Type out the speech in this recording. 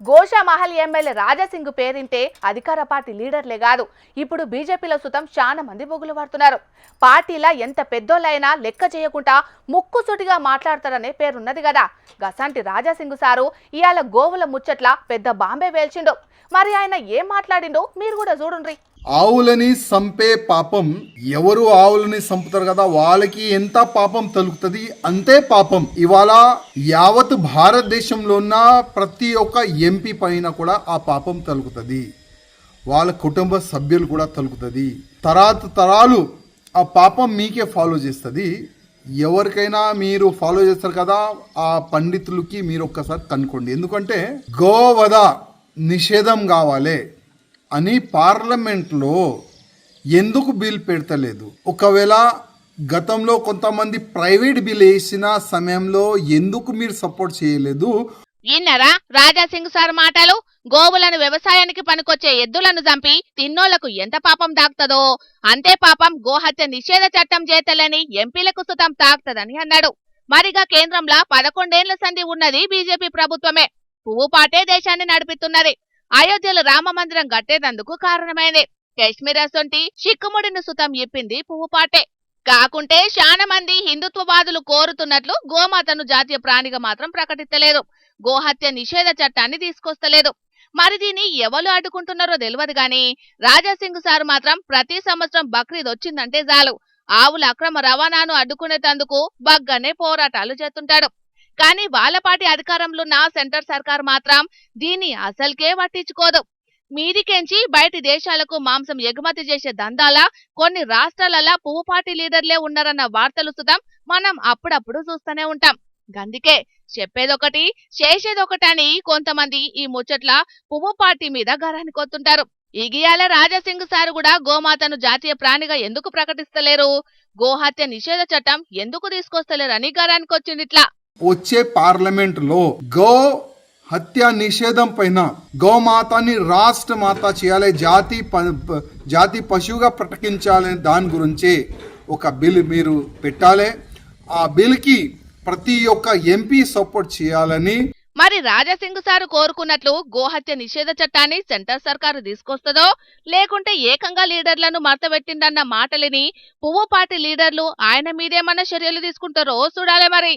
Goshamahal MLA Raja Singh పేరింటే అధికార party లీడర్లే కాదు, ఇప్పుడు బీజేపీలో సుతం చాలా మంది బొగులు పడుతున్నారు. పార్టీలా ఎంత పెద్దోళ్ళైనా లెక్క చేయకుండా ముక్కుసూటిగా మాట్లాడతారనే పేరున్నది కదా. గసాంటి రాజాసింగ్ సారు ఇవాళ గోవుల ముచ్చట్ల పెద్ద బాంబే వేల్చిండు. మరి ఆయన ఏం మాట్లాడిండో మీరు కూడా చూడండి. ఆవులని సంపే పాపం, ఎవరు ఆవులని సంపుతారు కదా వాళ్ళకి ఎంత పాపం తలుగుతుంది అంతే పాపం ఇవాళ యావత్ భారతదేశంలో ఉన్న ప్రతి ఒక్క ఎంపీ పైన కూడా ఆ పాపం తలుగుతుంది. వాళ్ళ కుటుంబ సభ్యులు కూడా తలుగుతుంది. తరాలు ఆ పాపం మీకే ఫాలో చేస్తుంది. ఎవరికైనా మీరు ఫాలో చేస్తారు కదా, ఆ పండితులకి మీరు ఒక్కసారి కనుక్కోండి. ఎందుకంటే గోవధ నిషేధం కావాలి అని పార్లమెంట్లో ఎందుకు బిల్ పెడతలేదు? ఒకవేళ గతంలో కొంతమంది ప్రైవేట్ బిల్ వేసిన సమయంలో ఎందుకు మీరు సపోర్ట్ చేయలేదు? ఇన్నరా రాజాసింగ్ సార్ మాటలు. గోవులను వ్యవసాయానికి పనికొచ్చే ఎద్దులను చంపి తిన్నోళ్లకు ఎంత పాపం దాక్తదో అంతే పాపం గోహత్య నిషేధ చట్టం చేతలని ఎంపీలకు సుతం తాకుతదని అన్నాడు. మరిగా కేంద్రంలో 11 ఏళ్ల సంధి ఉన్నది బీజేపీ ప్రభుత్వమే. పువ్వు పాటే దేశాన్ని నడిపిస్తున్నది. అయోధ్యలో రామ మందిరం కట్టేందుకు కారణమైంది. కశ్మీర్ అసొంటి చిక్కుముడిని సుతం ఇప్పింది పువ్వు పాటే. కాకుంటే చాలా మంది హిందుత్వవాదులు కోరుతున్నట్లు గోమాతను జాతీయ ప్రాణిగా మాత్రం ప్రకటిస్తలేదు. గోహత్య నిషేధ చట్టాన్ని తీసుకొస్తలేదు. మరి దీన్ని ఎవరు అడ్డుకుంటున్నారో తెలియదు గాని రాజాసింగ్ సార్ మాత్రం ప్రతి సంవత్సరం బక్రీద్ వచ్చిందంటే చాలు ఆవుల అక్రమ రవాణాను అడ్డుకునేందుకు బగ్గనే పోరాటాలు చేస్తుంటాడు. కానీ వాళ్ళ పార్టీ అధికారంలో ఉన్న సెంటర్ సర్కార్ మాత్రం దీన్ని అసలుకే పట్టించుకోదు. మీదికెంచి బయటి దేశాలకు మాంసం ఎగుమతి చేసే దందాల కొన్ని రాష్ట్రాలలో పువ్వు పార్టీ లీడర్లే ఉన్నారన్న వార్తలు సుతం మనం అప్పుడప్పుడు చూస్తూనే ఉంటాం. గందుకే చెప్పేదొకటి చేసేదొకటి అని కొంతమంది ఈ ముచ్చట్ల పువ్వు పార్టీ మీద గరానికొత్తుంటారు. ఇగియాల రాజాసింగ్ సార్ కూడా గోమాతను జాతీయ ప్రాణిగా ఎందుకు ప్రకటిస్తలేరు, గోహత్య నిషేధ చట్టం ఎందుకు తీసుకొస్తలేరని గరానికొచ్చిందిట్లా. వచ్చే పార్లమెంట్ లో గో హత్య నిషేధం పైన గోమాతని రాష్ట్ర మాత చేయాలి, జాతి పశువుగా ప్రకటించాలి, దాని గురించి ఒక బిల్ మీరు పెట్టాలి. ఆ బిల్ కి ప్రతి ఒక్క ఎంపీ సపోర్ట్ చేయాలని. మరి రాజాసింగ్ సార్ కోరుకున్నట్లు గోహత్య నిషేధ చట్టాన్ని సెంటర్ సర్కారు తీసుకొస్తుందో లేకుంటే ఏకంగా లీడర్లను మర్తబెట్టిందన్న మాటలిని పువ్వు పార్టీ లీడర్లు ఆయన మీదేమన్నా చర్యలు తీసుకుంటారో చూడాలి మరి.